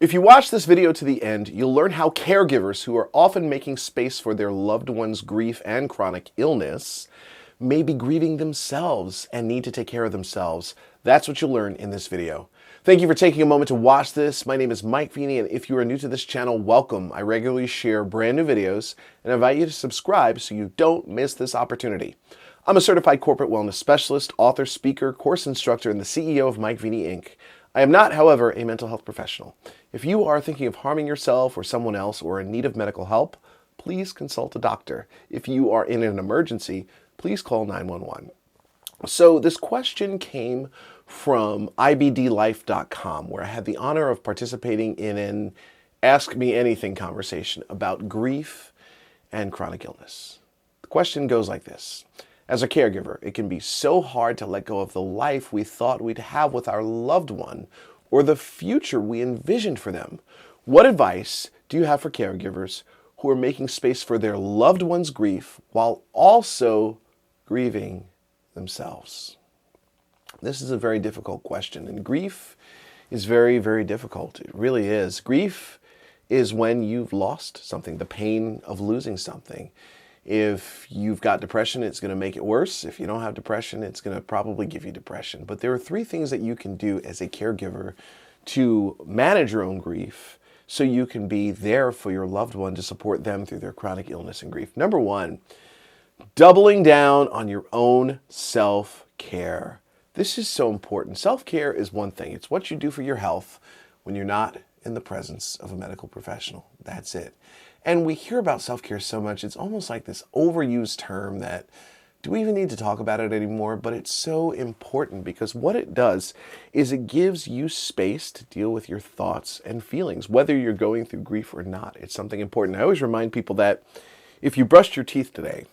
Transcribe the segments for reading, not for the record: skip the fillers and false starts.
If you watch this video to the end, you'll learn how caregivers who are often making space for their loved one's grief and chronic illness may be grieving themselves and need to take care of themselves. That's what you'll learn in this video. Thank you for taking a moment to watch this. My name is Mike Veny, and if you are new to this channel, welcome. I regularly share brand new videos and invite you to subscribe so you don't miss this opportunity. I'm a certified corporate wellness specialist, author, speaker, course instructor, and the CEO of Mike Veny, Inc. I am not, however, a mental health professional. If you are thinking of harming yourself or someone else or in need of medical help, please consult a doctor. If you are in an emergency, please call 911. So this question came from ibdlife.com, where I had the honor of participating in an Ask Me Anything conversation about grief and chronic illness. The question goes like this. As a caregiver, it can be so hard to let go of the life we thought we'd have with our loved one or the future we envisioned for them. What advice do you have for caregivers who are making space for their loved one's grief while also grieving themselves? This is a very difficult question, and grief is very, very difficult. It really is. Grief is when you've lost something, the pain of losing something. If you've got depression, it's going to make it worse. If you don't have depression, it's going to probably give you depression. But there are three things that you can do as a caregiver to manage your own grief so you can be there for your loved one to support them through their chronic illness and grief. Number one, doubling down on your own self-care. This is so important. Self-care is one thing. It's what you do for your health when you're not in the presence of a medical professional. That's it. And we hear about self-care so much, it's almost like this overused term that, do we even need to talk about it anymore? But it's so important because what it does is it gives you space to deal with your thoughts and feelings, whether you're going through grief or not. It's something important. I always remind people that if you brushed your teeth today,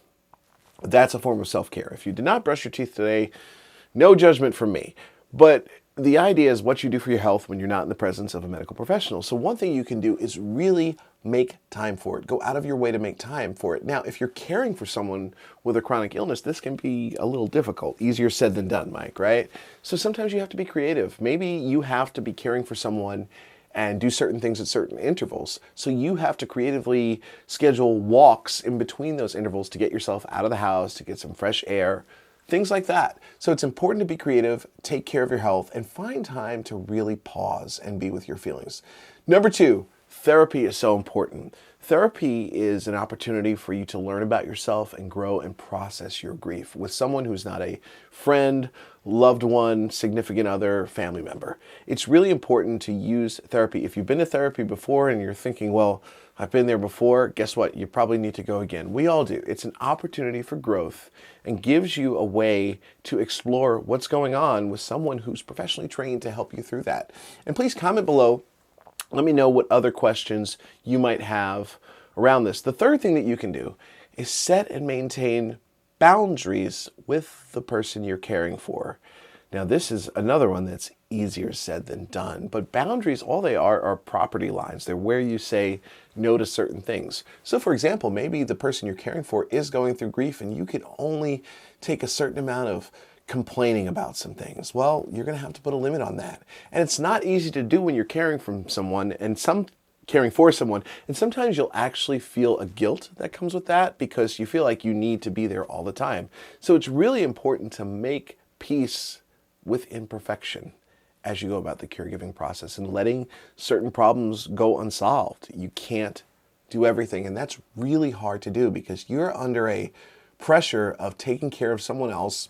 that's a form of self-care. If you did not brush your teeth today, no judgment from me. But the idea is what you do for your health when you're not in the presence of a medical professional. So one thing you can do is really make time for it. Go out of your way to make time for it. Now, if you're caring for someone with a chronic illness, this can be a little difficult. Easier said than done, Mike, right? So sometimes you have to be creative. Maybe you have to be caring for someone and do certain things at certain intervals. So you have to creatively schedule walks in between those intervals to get yourself out of the house, to get some fresh air, things like that. So it's important to be creative, take care of your health, and find time to really pause and be with your feelings. Number two, therapy is so important. Therapy is an opportunity for you to learn about yourself and grow and process your grief with someone who's not a friend, loved one, significant other, family member. It's really important to use therapy. If you've been to therapy before and you're thinking, well, I've been there before, guess what? You probably need to go again. We all do. It's an opportunity for growth and gives you a way to explore what's going on with someone who's professionally trained to help you through that. And please comment below. Let me know what other questions you might have around this. The third thing that you can do is set and maintain boundaries with the person you're caring for. Now, this is another one that's easier said than done, but boundaries, all they are property lines. They're where you say no to certain things. So, for example, maybe the person you're caring for is going through grief and you can only take a certain amount of complaining about some things. Well, you're going to have to put a limit on that. And it's not easy to do when you're caring for someone, and sometimes you'll actually feel a guilt that comes with that because you feel like you need to be there all the time. So it's really important to make peace with imperfection as you go about the caregiving process and letting certain problems go unsolved. You can't do everything, and that's really hard to do because you're under a pressure of taking care of someone else.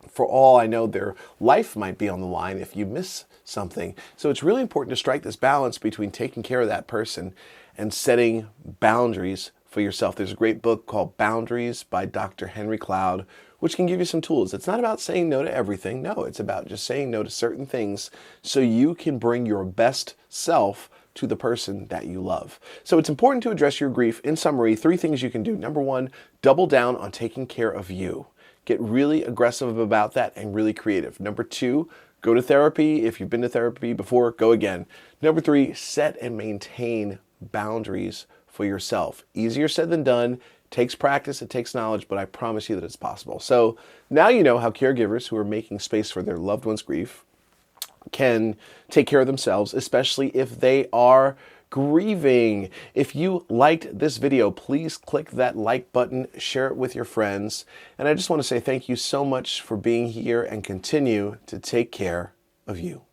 For all I know, their life might be on the line if you miss something. So it's really important to strike this balance between taking care of that person and setting boundaries for yourself. There's a great book called Boundaries by Dr. Henry Cloud, which can give you some tools. It's not about saying no to everything. No, it's about just saying no to certain things so you can bring your best self to the person that you love. So it's important to address your grief. In summary, three things you can do. Number one, double down on taking care of you. Get really aggressive about that and really creative. Number two, go to therapy. If you've been to therapy before, go again. Number three, set and maintain boundaries for yourself. Easier said than done. Takes practice, it takes knowledge, but I promise you that it's possible. So now you know how caregivers who are making space for their loved one's grief can take care of themselves, especially if they are grieving. If you liked this video, please click that like button, share it with your friends. And I just want to say thank you so much for being here and continue to take care of you.